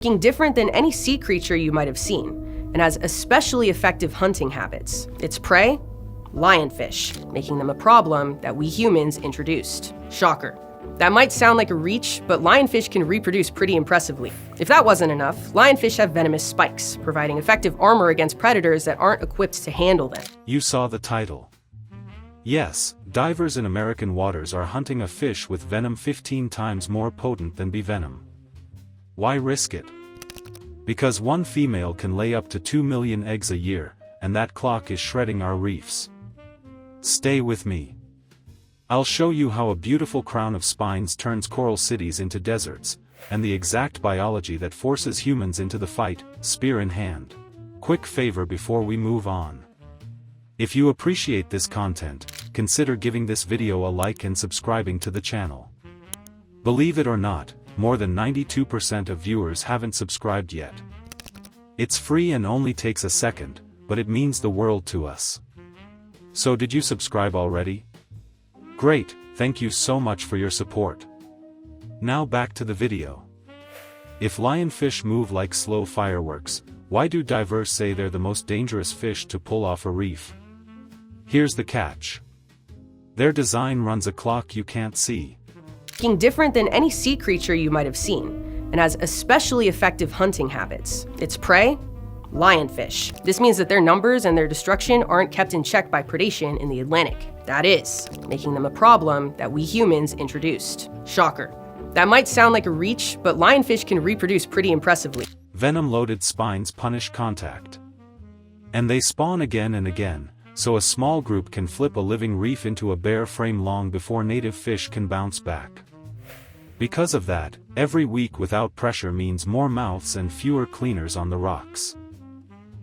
Different than any sea creature you might have seen, and has especially effective hunting habits. Its prey? Lionfish, making them a problem that we humans introduced. Shocker. That might sound like a reach, but lionfish can reproduce pretty impressively. If that wasn't enough, lionfish have venomous spikes, providing effective armor against predators that aren't equipped to handle them. You saw the title. Yes, divers in American waters are hunting a fish with venom 15 times more potent than bee venom. Why risk it? Because one female can lay up to 2 million eggs a year, and that clock is shredding our reefs. Stay with me. I'll show you how a beautiful crown of spines turns coral cities into deserts, and the exact biology that forces humans into the fight, spear in hand. Quick favor before we move on. If you appreciate this content, consider giving this video a like and subscribing to the channel. Believe it or not, more than 92% of viewers haven't subscribed yet. It's free and only takes a second, but it means the world to us. So did you subscribe already? Great, thank you so much for your support. Now back to the video. If lionfish move like slow fireworks, why do divers say they're the most dangerous fish to pull off a reef? Here's the catch. Their design runs a clock you can't see. Different than any sea creature you might have seen, and has especially effective hunting habits. Its prey? Lionfish. This means that their numbers and their destruction aren't kept in check by predation in the Atlantic. That is, making them a problem that we humans introduced. Shocker. That might sound like a reach, but lionfish can reproduce pretty impressively. Venom-loaded spines punish contact. And they spawn again and again, so a small group can flip a living reef into a bare frame long before native fish can bounce back. Because of that, every week without pressure means more mouths and fewer cleaners on the rocks.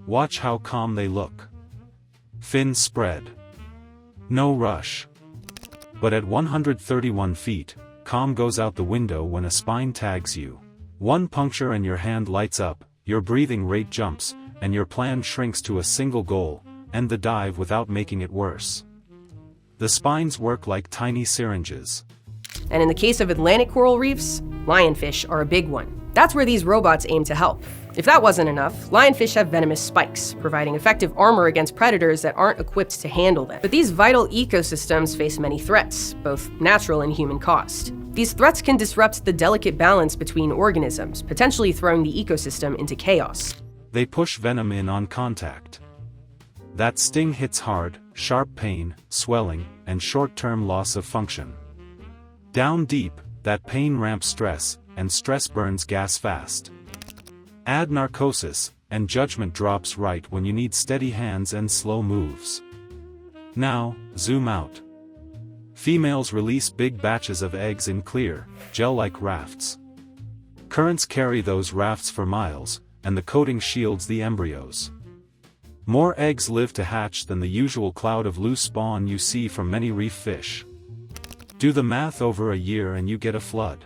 Watch how calm they look. Fins spread. No rush. But at 131 feet, calm goes out the window when a spine tags you. One puncture and your hand lights up, your breathing rate jumps, and your plan shrinks to a single goal: end the dive without making it worse. The spines work like tiny syringes. And in the case of Atlantic coral reefs, lionfish are a big one. That's where these robots aim to help. If that wasn't enough, lionfish have venomous spikes, providing effective armor against predators that aren't equipped to handle them. But these vital ecosystems face many threats, both natural and human-caused. These threats can disrupt the delicate balance between organisms, potentially throwing the ecosystem into chaos. They push venom in on contact. That sting hits hard, sharp pain, swelling, and short-term loss of function. Down deep, that pain ramps stress, and stress burns gas fast. Add narcosis, and judgment drops right when you need steady hands and slow moves. Now, zoom out. Females release big batches of eggs in clear, gel-like rafts. Currents carry those rafts for miles, and the coating shields the embryos. More eggs live to hatch than the usual cloud of loose spawn you see from many reef fish. Do the math over a year and you get a flood.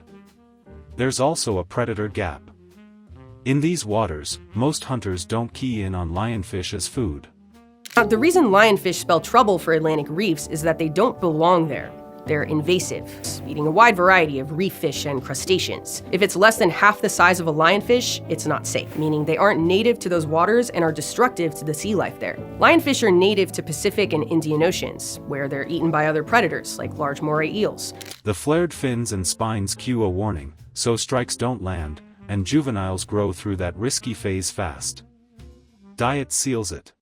There's also a predator gap. In these waters, most hunters don't key in on lionfish as food. The reason lionfish spell trouble for Atlantic reefs is that they don't belong there. They're invasive, eating a wide variety of reef fish and crustaceans. If it's less than half the size of a lionfish, it's not safe, meaning they aren't native to those waters and are destructive to the sea life there. Lionfish are native to Pacific and Indian Oceans, where they're eaten by other predators, like large moray eels. The flared fins and spines cue a warning, so strikes don't land, and juveniles grow through that risky phase fast. Diet seals it.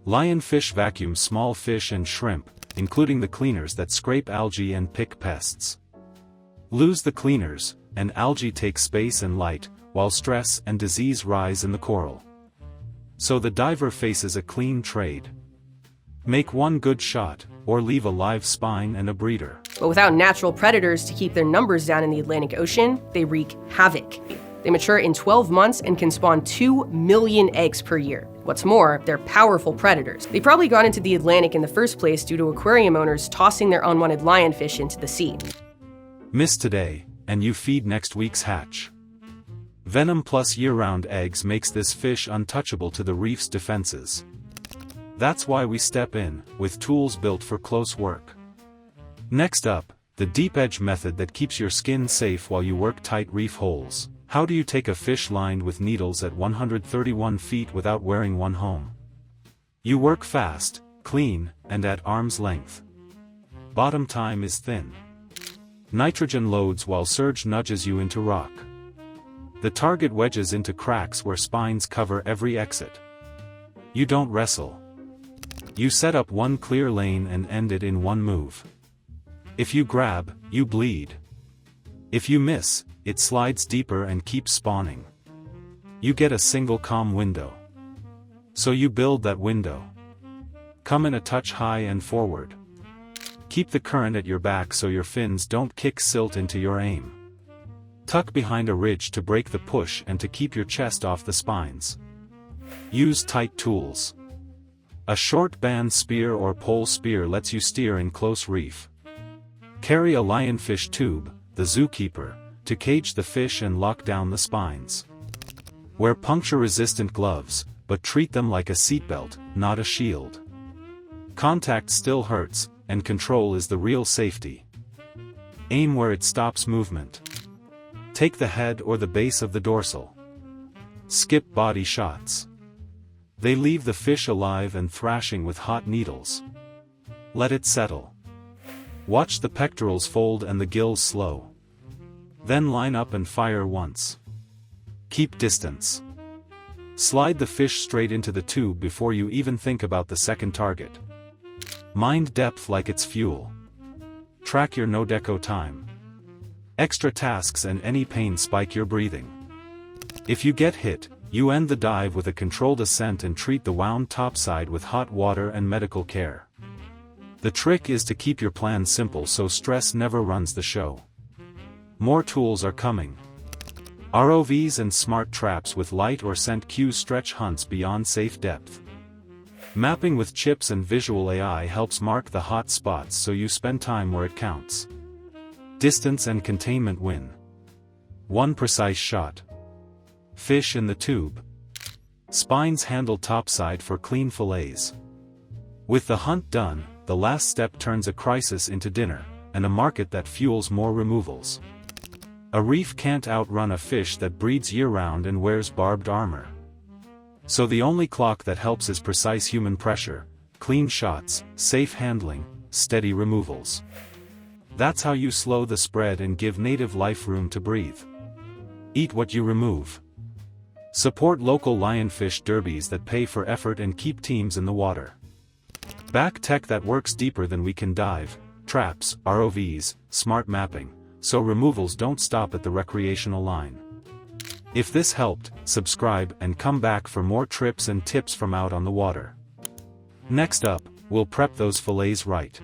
Lionfish vacuum small fish and shrimp, including the cleaners that scrape algae and pick pests. Lose the cleaners, and algae take space and light, while stress and disease rise in the coral. So the diver faces a clean trade. Make one good shot, or leave a live spine and a breeder. But without natural predators to keep their numbers down in the Atlantic Ocean, they wreak havoc. They mature in 12 months and can spawn 2 million eggs per year. What's more, they're powerful predators. They probably got into the Atlantic in the first place due to aquarium owners tossing their unwanted lionfish into the sea. Miss today, and you feed next week's hatch. Venom plus year-round eggs makes this fish untouchable to the reef's defenses. That's why we step in, with tools built for close work. Next up, the deep edge method that keeps your skin safe while you work tight reef holes. How do you take a fish lined with needles at 131 feet without wearing one home? You work fast, clean, and at arm's length. Bottom time is thin. Nitrogen loads while surge nudges you into rock. The target wedges into cracks where spines cover every exit. You don't wrestle. You set up one clear lane and end it in one move. If you grab, you bleed. If you miss, it slides deeper and keeps spawning. You get a single calm window. So you build that window. Come in a touch high and forward. Keep the current at your back so your fins don't kick silt into your aim. Tuck behind a ridge to break the push and to keep your chest off the spines. Use tight tools. A short band spear or pole spear lets you steer in close reef. Carry a lionfish tube, the zookeeper, to cage the fish and lock down the spines. Wear puncture-resistant gloves, but treat them like a seatbelt, not a shield. Contact still hurts, and control is the real safety. Aim where it stops movement. Take the head or the base of the dorsal. Skip body shots. They leave the fish alive and thrashing with hot needles. Let it settle. Watch the pectorals fold and the gills slow. Then line up and fire once. Keep distance. Slide the fish straight into the tube before you even think about the second target. Mind depth like it's fuel. Track your no-deco time. Extra tasks and any pain spike your breathing. If you get hit, you end the dive with a controlled ascent and treat the wound topside with hot water and medical care. The trick is to keep your plan simple so stress never runs the show. More tools are coming. ROVs and smart traps with light or scent cues stretch hunts beyond safe depth. Mapping with chips and visual AI helps mark the hot spots so you spend time where it counts. Distance and containment win. One precise shot. Fish in the tube. Spines handle topside for clean fillets. With the hunt done, the last step turns a crisis into dinner, and a market that fuels more removals. A reef can't outrun a fish that breeds year-round and wears barbed armor. So the only clock that helps is precise human pressure, clean shots, safe handling, steady removals. That's how you slow the spread and give native life room to breathe. Eat what you remove. Support local lionfish derbies that pay for effort and keep teams in the water. Back tech that works deeper than we can dive, traps, ROVs, smart mapping, so removals don't stop at the recreational line. If this helped, subscribe and come back for more trips and tips from out on the water. Next up, we'll prep those fillets right.